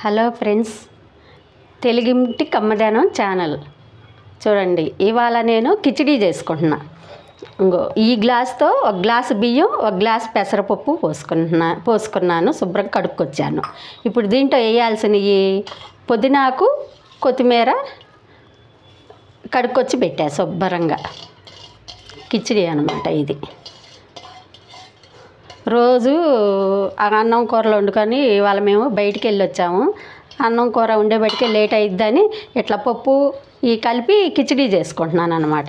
Hello friends, తెలుగింటి కమ్మదనం channel చూడండి. ఇవాళ నేను కిచిడీ చేసుకుంటున్నా. ఇంకో ఈ గ్లాస్తో ఒక గ్లాసు బియ్యం, ఒక గ్లాస్ పెసరపప్పు పోసుకున్నాను. శుభ్రంగా కడుక్కొచ్చాను. ఇప్పుడు దీంట్లో వేయాల్సినవి పుదీనాకు, కొత్తిమీర కడుక్కొచ్చి పెట్టా శుభ్రంగా. కిచిడీ అనమాట ఇది. రోజు అన్నం కూరలు వండుకొని ఇవాళ మేము బయటికి వెళ్ళి వచ్చాము. అన్నం కూర ఉండేబట్టికే లేట్ అయిద్దని ఇట్లా పప్పు కలిపి కిచిడీ చేసుకుంటున్నాను అనమాట.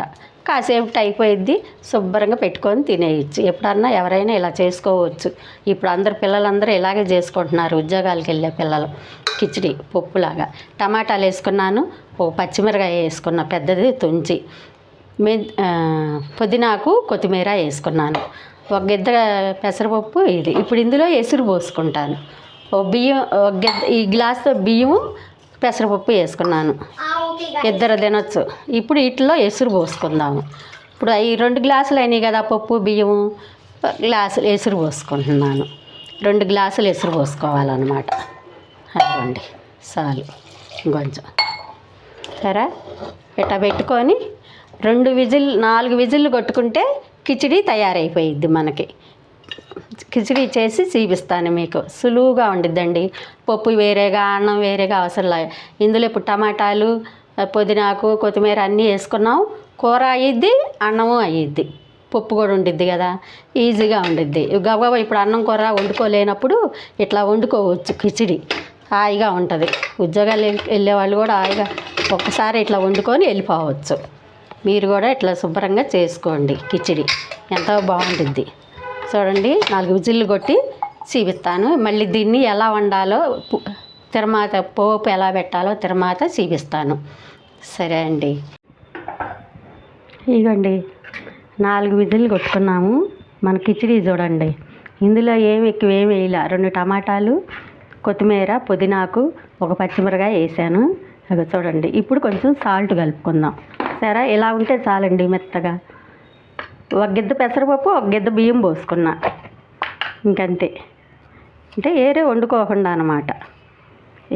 కాసేపు అయిపోయిద్ది, శుభ్రంగా పెట్టుకొని తినేయచ్చు. ఎప్పుడన్నా ఎవరైనా ఇలా చేసుకోవచ్చు. ఇప్పుడు పిల్లలందరూ ఇలాగే చేసుకుంటున్నారు, ఉద్యోగాలకు వెళ్ళే పిల్లలు. కిచిడీ పప్పులాగా టమాటాలు వేసుకున్నాను, ఓ పచ్చిమిరకాయ వేసుకున్న పెద్దది తుంచి, పుదీనాకు కొత్తిమీర వేసుకున్నాను, ఒక గిద్ద పెసరపప్పు ఇది. ఇప్పుడు ఇందులో ఎసురు పోసుకుంటాను. బియ్యం ఈ గ్లాస్తో బియ్యము పెసరపప్పు వేసుకున్నాను, ఇద్దరు తినొచ్చు. ఇప్పుడు వీటిలో ఎసురు పోసుకుందాము. ఇప్పుడు ఈ 2 గ్లాసులు అయినాయి కదా, పప్పు బియ్యము, గ్లాసులు ఎసురు పోసుకుంటున్నాను. 2 గ్లాసులు ఎసురు పోసుకోవాలన్నమాట. అదిగోండి చాలు, ఇంకొంచెం సరే. ఇట్లా పెట్టుకొని 4 విజిల్లు కొట్టుకుంటే కిచిడీ తయారైపోయిద్ది మనకి. కిచిడీ చేసి చూపిస్తాను మీకు. సులువుగా ఉండిద్దండి. పప్పు వేరేగా, అన్నం వేరేగా అవసరం లేదు. ఇందులో ఇప్పుడు టమాటాలు, పుదీనాకు, కొత్తిమీర అన్నీ వేసుకున్నాం. కూర అయ్యిద్ది, అన్నము అయ్యిద్ది, పప్పు కూడా ఉండిద్ది కదా, ఈజీగా ఉండిద్ది. గబగబా ఇప్పుడు అన్నం కూర వండుకోలేనప్పుడు ఇట్లా వండుకోవచ్చు. కిచిడీ హాయిగా ఉంటుంది. ఉద్యోగాలు వెళ్ళే వాళ్ళు కూడా హాయిగా ఒక్కసారి ఇట్లా వండుకొని వెళ్ళిపోవచ్చు. మీరు కూడా ఇట్లా శుభ్రంగా చేసుకోండి. కిచిడీ ఎంతో బాగుంటుంది. చూడండి, 4 విజిల్లు కొట్టి చూపిస్తాను. మళ్ళీ దీన్ని ఎలా వండాలో, తిరమాత పోపు ఎలా పెట్టాలో తిరమాత చూపిస్తాను. సరే అండి. ఇగోండి 4 విజిల్లు కొట్టుకున్నాము. మన కిచిడీ చూడండి. ఇందులో ఎక్కువ వేయాల. 2 టమాటాలు, కొత్తిమీర, పుదీనాకు, ఒక పచ్చిమిరకాయ వేసాను. అది చూడండి. ఇప్పుడు కొంచెం సాల్ట్ కలుపుకుందాం. సరే, ఇలా ఉంటే చాలండి మెత్తగా. ఒక గిద్ద పెసరపప్పు, ఒక గిద్ద బియ్యం పోసుకున్నా, ఇంకంతే. అంటే ఏరే వండుకోకుండా అనమాట.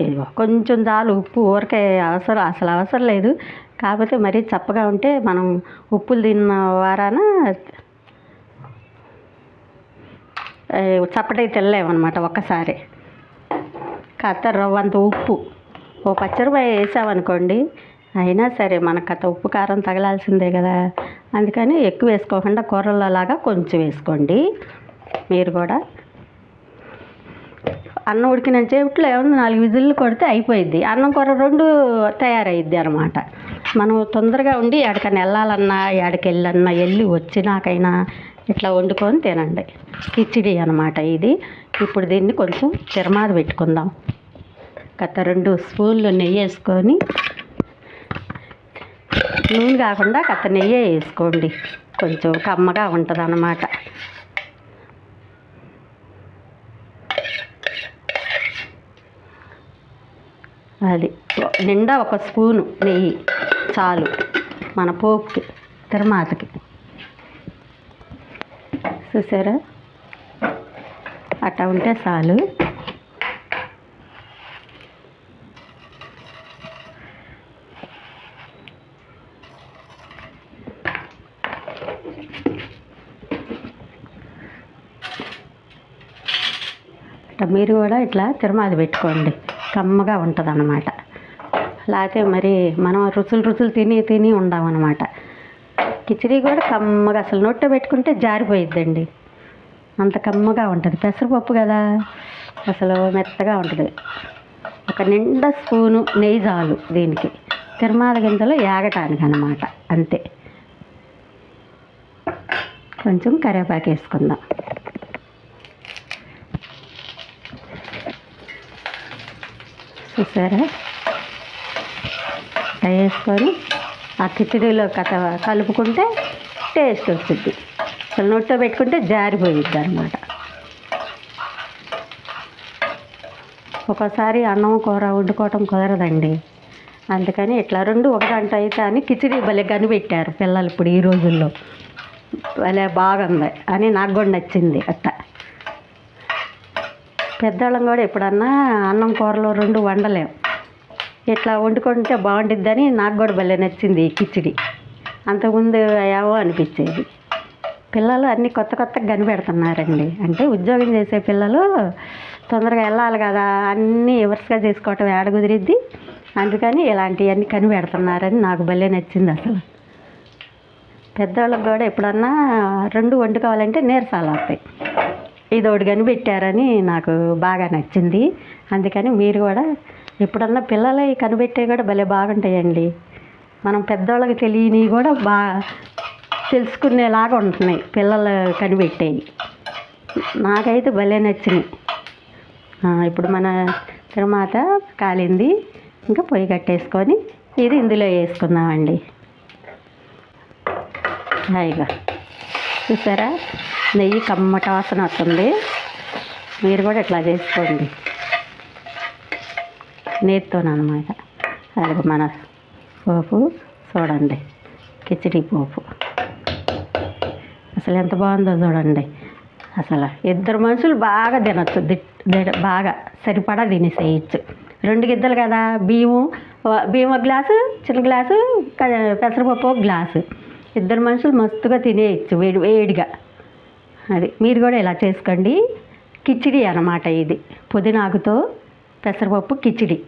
ఇదిగో కొంచెం చాలు ఉప్పు. ఊరికే అసలు అవసరం లేదు. కాకపోతే మరీ చప్పగా ఉంటే మనం ఉప్పులు తిన్న వారాన చప్పటై తినలేమన్నమాట ఒక్కసారి. కాస్త రవ్వంత ఉప్పు, ఓ పచ్చిమిరపకాయ వేసామనుకోండి, అయినా సరే మనకు అంత ఉప్పు కారం తగలాల్సిందే కదా. అందుకని ఎక్కువ వేసుకోకుండా కూరల్లో లాగా కొంచెం వేసుకోండి మీరు కూడా. అన్నం ఉడికిన చేపట్లో ఏమన్నా 4 విజిల్లు కొడితే అయిపోయిద్ది. అన్నం కూర 2 తయారైద్ది అనమాట. మనం తొందరగా ఉండి ఎక్కడికైనా వెళ్ళాలన్నా, ఎక్కడికి వెళ్ళి వచ్చినాకైనా ఇట్లా వండుకొని తినండి. కిచిడీ అనమాట ఇది. ఇప్పుడు దీన్ని కొంచెం తిరమాద పెట్టుకుందాం. గత 2 స్పూన్లు నెయ్యి వేసుకొని, నూనె కాకుండా కాస్త నెయ్యి వేసుకోండి, కొంచెం కమ్మగా ఉంటుంది అన్నమాట. అది నిండా 1 స్పూను నెయ్యి చాలు మన పోపుకి, తిరమాతకి. చూసారా, అట్లా ఉంటే చాలు. మీరు కూడా ఇట్లా తిరమాద పెట్టుకోండి, కమ్మగా ఉంటుంది అన్నమాట. లేకపోతే మరి మనం రుచులు తిని ఉండమన్నమాట. కిచిడీ కూడా కమ్మగా, అసలు నోట్లో పెట్టుకుంటే జారిపోయిద్దండి, అంత కమ్మగా ఉంటుంది. పెసరపప్పు కదా, అసలు మెత్తగా ఉంటుంది. ఒక నిండా స్పూను నెయ్యి చాలు దీనికి, తిరమాద గింజలు ఏగటానికి అన్నమాట. అంతే. కొంచెం కరివేపాకు వేసుకుందాం. చూసారా, వేసుకొని ఆ కిచిడీలో కలుపుకుంటే టేస్ట్ వస్తుంది. అసలు నోట్లో పెట్టుకుంటే జారిపోయిద్ది అనమాట. ఒక్కోసారి అన్నం కూర వండుకోవటం కుదరదండి. అందుకని ఇట్లా 2 ఒక గంట అయితే అని కిచిడీ భలే కనిపెట్టారు పిల్లలు ఇప్పుడు ఈ రోజుల్లో. భలే బాగుంది అని నాకు కూడా నచ్చింది. అట్లా పెద్దవాళ్ళం కూడా ఎప్పుడన్నా అన్నం కూరలు రెండు వండలేం. ఇట్లా వండుకుంటే బాగుంటుందని నాకు కూడా భలే నచ్చింది ఈ కిచిడి. అంతకుముందు ఏవో అనిపించేది. పిల్లలు అన్నీ కొత్త కొత్తగా కనిపెడుతున్నారండి. అంటే ఉద్యోగం చేసే పిల్లలు తొందరగా వెళ్ళాలి కదా, అన్నీ రివర్స్గా చేసుకోవటం ఏడ కుదిరిద్ది. అందుకని ఇలాంటివన్నీ కనిపెడుతున్నారని నాకు భలే నచ్చింది అసలు. పెద్దవాళ్ళకి కూడా ఎప్పుడన్నా రెండు వండుకోవాలంటే నీరసాలు వస్తాయి. ఇది ఒకటి కనిపెట్టారని నాకు బాగా నచ్చింది. అందుకని మీరు కూడా ఎప్పుడన్నా పిల్లలు కనిపెట్టేవి కూడా భలే బాగుంటాయండి. మనం పెద్దవాళ్ళకి తెలియనివి కూడా తెలుసుకునేలాగా ఉంటున్నాయి పిల్లలు కనిపెట్టేవి. నాకైతే భలే నచ్చినాయి. ఇప్పుడు మన తిరుమాత కాలింది, ఇంకా పొయ్యి కట్టేసుకొని ఇది ఇందులో వేసుకుందామండి. హాయిగా చూసారా, నెయ్యి కమ్మట వాసన వస్తుంది. మీరు కూడా ఇట్లా చేసుకోండి నేతితోనమాట. అది మన పోపు చూడండి, కిచిడి పోపు అసలు ఎంత బాగుందో చూడండి. అసలు ఇద్దరు మనుషులు బాగా తినచ్చు, బాగా సరిపడా తినేసేయచ్చు. 2 గిద్దలు కదా, బియ్యం ఒక గ్లాసు, చిన్న గ్లాసు పెసరపప్పు ఒక గ్లాసు. ఇద్దరు మనుషులు మస్తుగా తినేయచ్చు వేడిగా. అది మీరు కూడా ఇలా చేసుకోండి. కిచిడి అన్నమాట ఇది, పుదీనాకుతో పెసరపప్పు కిచిడి.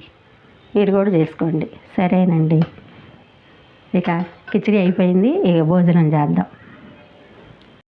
మీరు కూడా చేసుకోండి. సరేనండి, ఇక కిచిడి అయిపోయింది, ఇక భోజనం చేద్దాం.